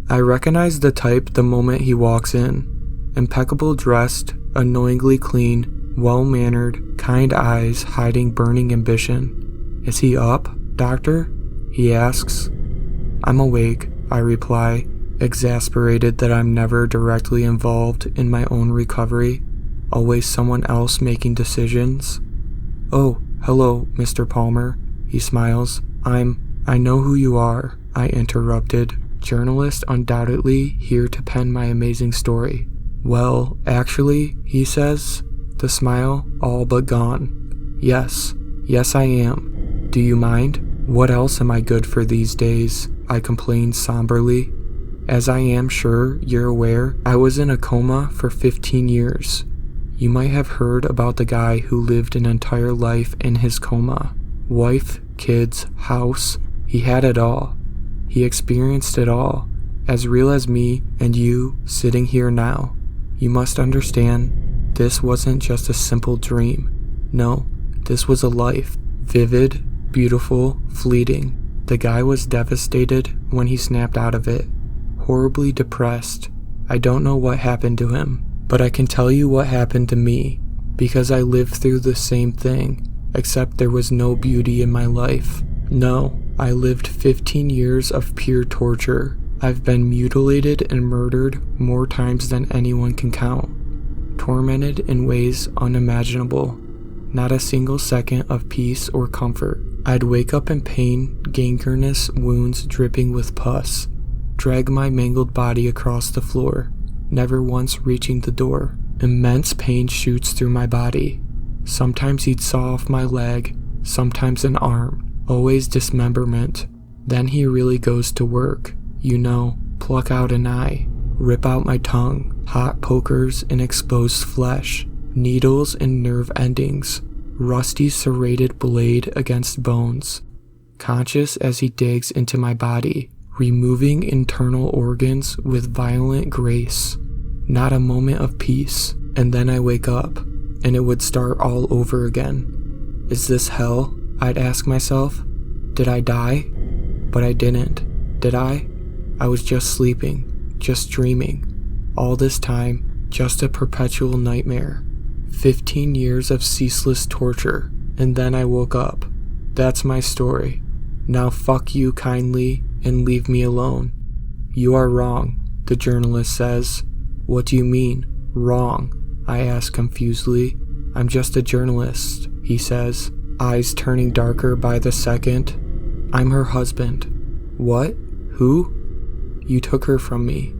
I recognize the type the moment he walks in. Impeccable dressed, annoyingly clean, well-mannered, kind eyes hiding burning ambition. Is he up, doctor? He asks. I'm awake, I reply, exasperated that I'm never directly involved in my own recovery, always someone else making decisions. Oh, hello, Mr. Palmer, he smiles. I know who you are, I interrupted, journalist undoubtedly here to pen my amazing story. Well, actually, he says, the smile all but gone. Yes I am. Do you mind? What else am I good for these days? I complained somberly. As I am sure you're aware, I was in a coma for 15 years. You might have heard about the guy who lived an entire life in his coma. Wife, kids, house, he had it all. He experienced it all, as real as me and you sitting here now. You must understand, this wasn't just a simple dream. No, this was a life. Vivid, beautiful, fleeting. The guy was devastated when he snapped out of it. Horribly depressed. I don't know what happened to him, but I can tell you what happened to me, because I lived through the same thing, except there was no beauty in my life. No, I lived 15 years of pure torture. I've been mutilated and murdered more times than anyone can count. Tormented in ways unimaginable. Not a single second of peace or comfort. I'd wake up in pain, gangrenous wounds dripping with pus. Drag my mangled body across the floor, never once reaching the door. Immense pain shoots through my body. Sometimes he'd saw off my leg, sometimes an arm, always dismemberment. Then he really goes to work. You know, pluck out an eye, rip out my tongue, hot pokers and exposed flesh, needles and nerve endings, rusty serrated blade against bones. Conscious as he digs into my body, removing internal organs with violent grace. Not a moment of peace, and then I wake up, and it would start all over again. Is this hell? I'd ask myself. Did I die? But I didn't. Did I? I was just sleeping, just dreaming. All this time, just a perpetual nightmare. 15 years of ceaseless torture, and then I woke up. That's my story. Now fuck you kindly and leave me alone. You are wrong, the journalist says. What do you mean, wrong? I ask confusedly. I'm just a journalist, he says, eyes turning darker by the second. I'm her husband. What? Who? You took her from me,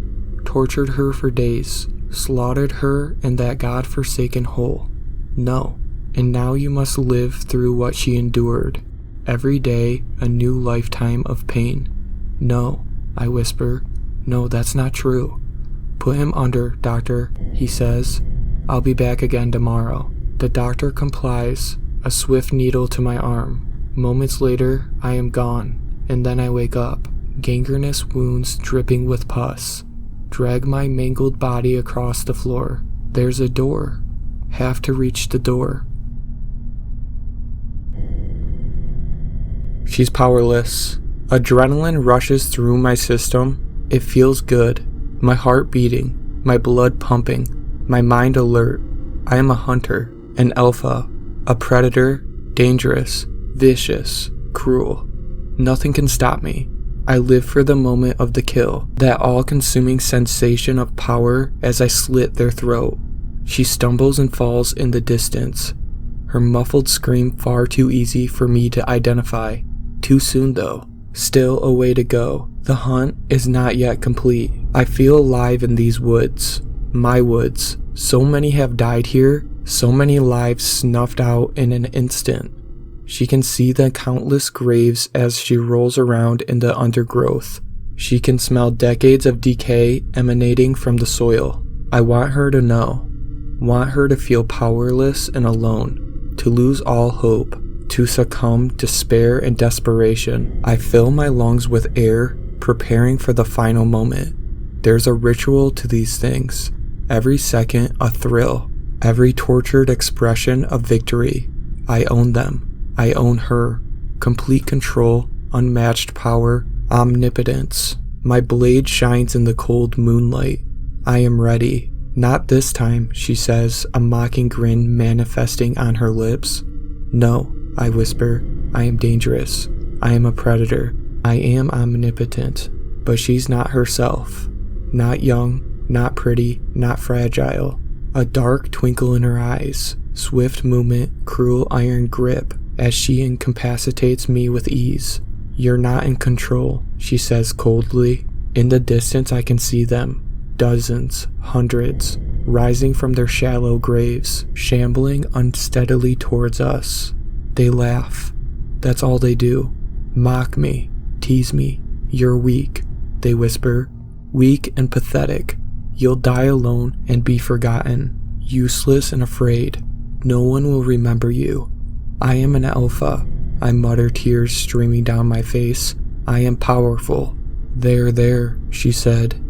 tortured her for days, slaughtered her in that God-forsaken hole. No, and now you must live through what she endured. Every day, a new lifetime of pain. No, I whisper. No, that's not true. Put him under, doctor, he says. I'll be back again tomorrow. The doctor complies, a swift needle to my arm. Moments later, I am gone, and then I wake up, gangrenous wounds dripping with pus. Drag my mangled body across the floor. There's a door. Have to reach the door. She's powerless. Adrenaline rushes through my system. It feels good. My heart beating, my blood pumping, my mind alert. I am a hunter, an alpha, a predator, dangerous, vicious, cruel. Nothing can stop me. I live for the moment of the kill, that all-consuming sensation of power as I slit their throat. She stumbles and falls in the distance, her muffled scream far too easy for me to identify. Too soon though. Still a way to go. The hunt is not yet complete. I feel alive in these woods. My woods. So many have died here, so many lives snuffed out in an instant. She can see the countless graves as she rolls around in the undergrowth. She can smell decades of decay emanating from the soil. I want her to know. Want her to feel powerless and alone. To lose all hope. To succumb to despair and desperation. I fill my lungs with air, preparing for the final moment. There's a ritual to these things. Every second a thrill. Every tortured expression of victory. I own them. I own her. Complete control, unmatched power, omnipotence. My blade shines in the cold moonlight. I am ready. Not this time, she says, a mocking grin manifesting on her lips. No, I whisper. I am dangerous. I am a predator. I am omnipotent. But she's not herself. Not young, not pretty, not fragile. A dark twinkle in her eyes, swift movement, cruel iron grip as she incapacitates me with ease. You're not in control, she says coldly. In the distance I can see them. Dozens, hundreds, rising from their shallow graves, shambling unsteadily towards us. They laugh. That's all they do. Mock me, tease me. You're weak, they whisper. Weak and pathetic. You'll die alone and be forgotten. Useless and afraid. No one will remember you. I am an alpha, I mutter, tears streaming down my face. I am powerful. There, she said.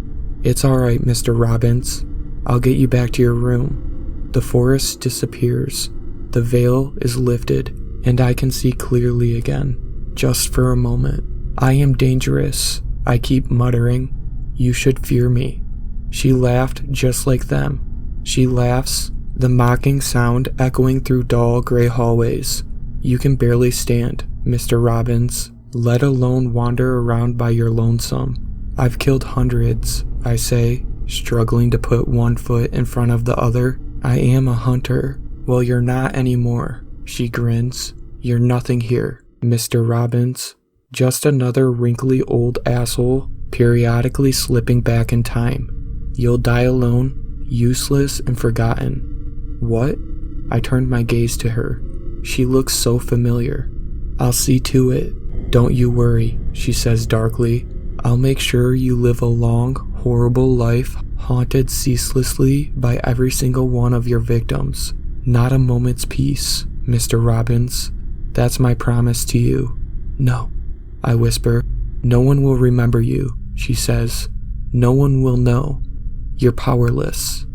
It's alright, Mr. Robbins. I'll get you back to your room. The forest disappears. The veil is lifted, and I can see clearly again. Just for a moment. I am dangerous, I keep muttering. You should fear me. She laughed just like them. She laughs, the mocking sound echoing through dull gray hallways. You can barely stand, Mr. Robbins, let alone wander around by your lonesome. I've killed hundreds, I say, struggling to put one foot in front of the other. I am a hunter. Well, you're not anymore, she grins. You're nothing here, Mr. Robbins. Just another wrinkly old asshole, periodically slipping back in time. You'll die alone, useless and forgotten. What? I turned my gaze to her. She looks so familiar. I'll see to it. Don't you worry, she says darkly. I'll make sure you live a long, horrible life, haunted ceaselessly by every single one of your victims. Not a moment's peace, Mr. Robbins. That's my promise to you. No, I whisper. No one will remember you, she says. No one will know. You're powerless.